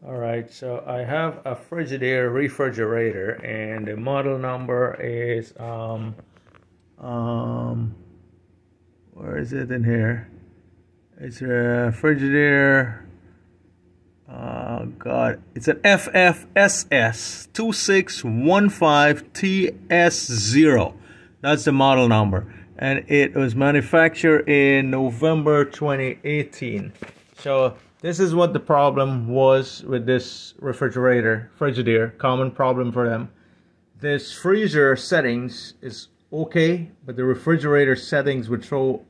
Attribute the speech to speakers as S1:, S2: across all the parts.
S1: Alright, so I have a Frigidaire refrigerator and the model number is where is it in here? It's a Frigidaire, God, it's an FFSS 2615TS0. That's the model number, and it was manufactured in November 2018. So this is what the problem was with this refrigerator, Frigidaire, common problem for them. This freezer settings is okay, but the refrigerator settings would throw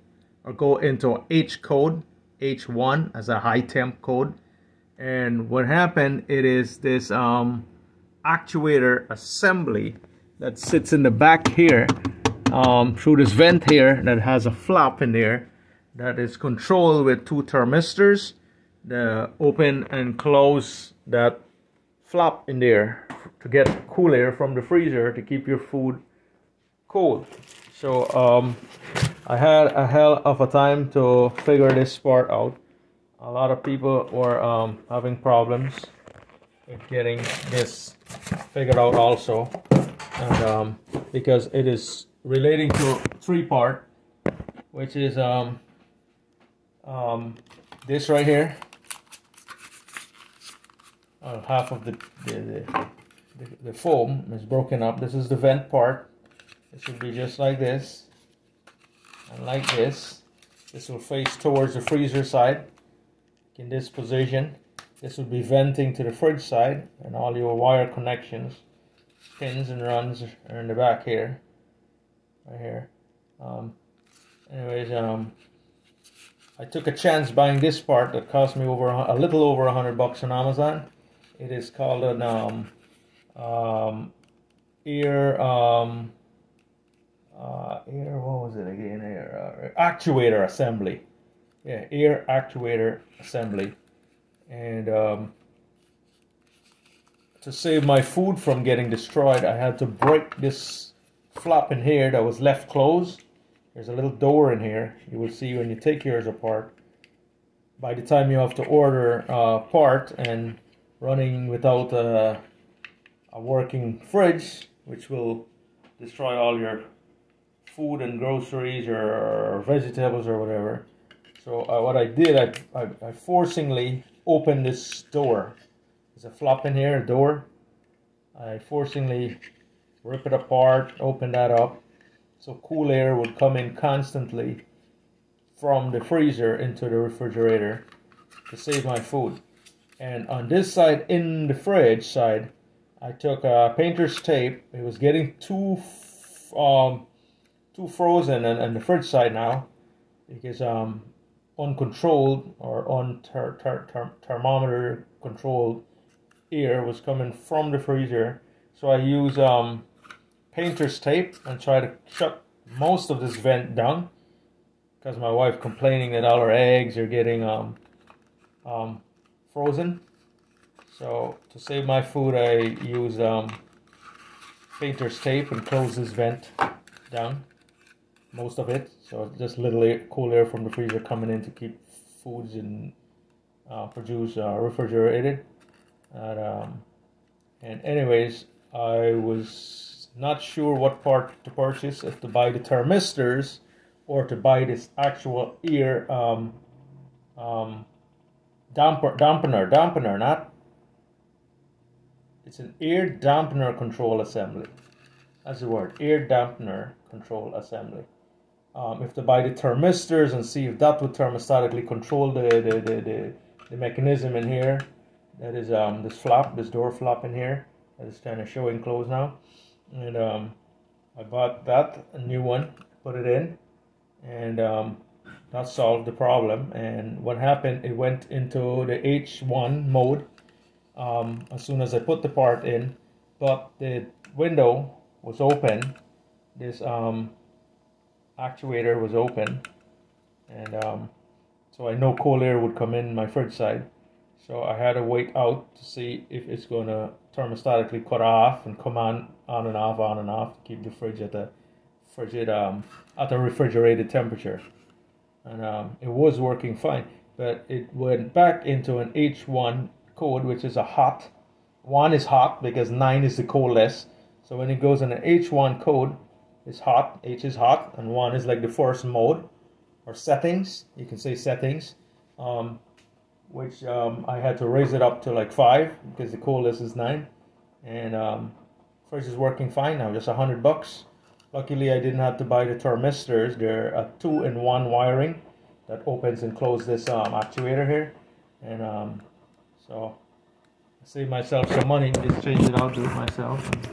S1: or go into H code, H1 as a high temp code. And what happened, it is this actuator assembly that sits in the back here, through this vent here that has a flap in there that is controlled with two thermistors. The open and close that flap in there to get cool air from the freezer to keep your food cold. So I had a hell of a time to figure this part out. A lot of people were having problems with getting this figured out also, and because it is relating to three part, which is this right here. Half of the foam is broken up. This is the vent part. It should be just like this and like this. This will face towards the freezer side. In this position, this will be venting to the fridge side, and all your wire connections, pins and runs are in the back here, right here. Anyways, I took a chance buying this part that cost me a little over $100 on Amazon. It is called an what was it again? Actuator assembly. Yeah, air actuator assembly. And to save my food from getting destroyed, I had to break this flap in here that was left closed. There's a little door in here. You will see when you take yours apart. By the time you have to order a part and running without a working fridge, which will destroy all your food and groceries or vegetables or whatever. So what I did, I forcingly opened this door. There's a flap in here, a door. I forcingly rip it apart, open that up, so cool air would come in constantly from the freezer into the refrigerator to save my food. And on this side, in the fridge side, I took a painter's tape. It was getting too frozen on the fridge side now, because uncontrolled or thermometer controlled air was coming from the freezer. So I use painter's tape and try to shut most of this vent down, because my wife complaining that all her eggs are getting frozen. So to save my food, I use painter's tape and close this vent down, most of it, so just little cool air from the freezer coming in to keep foods and produce refrigerated. And anyways, I was not sure what part to purchase, if to buy the thermistors or to buy this actual air dampener, not, it's an air dampener control assembly. That's the word, air dampener control assembly. If to buy the thermistors and see if that would thermostatically control the mechanism in here. That is this flap, this door flap in here, that is kind of showing closed now. And I bought that, a new one, put it in, and that solved the problem. And what happened, it went into the H1 mode as soon as I put the part in, but the window was open. This actuator was open, and so I know cold air would come in my fridge side. So I had to wait out to see if it's going to thermostatically cut off and come on and off to keep the fridge at the refrigerated temperature. And it was working fine, but it went back into an H1 code, which is a hot. 1 is hot because 9 is the coldest. So when it goes in an H1 code, it's hot. H is hot, and 1 is like the first mode or settings. You can say settings, which I had to raise it up to like 5 because the coldest is 9. And fridge is working fine now, just $100. Luckily, I didn't have to buy the thermistors. They're a 2-in-1 wiring that opens and closes this actuator here, and so I saved myself some money. Just change it out, do it myself. And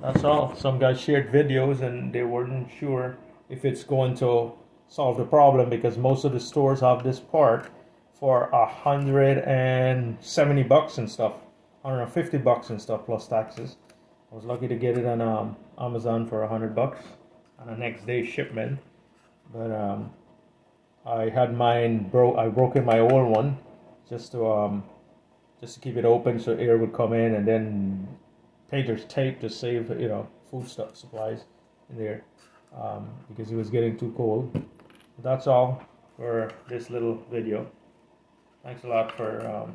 S1: that's all. Some guys shared videos and they weren't sure if it's going to solve the problem because most of the stores have this part for $170 and stuff, $150 and stuff plus taxes. I was lucky to get it on Amazon for $100 on a next day shipment, but I had mine I broke in my old one just to keep it open so air would come in, and then painter's tape to save food stuff supplies in there because it was getting too cold. But that's all for this little video. Thanks a lot for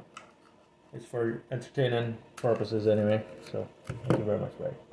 S1: it's for entertaining purposes anyway. So thank you very much, bye.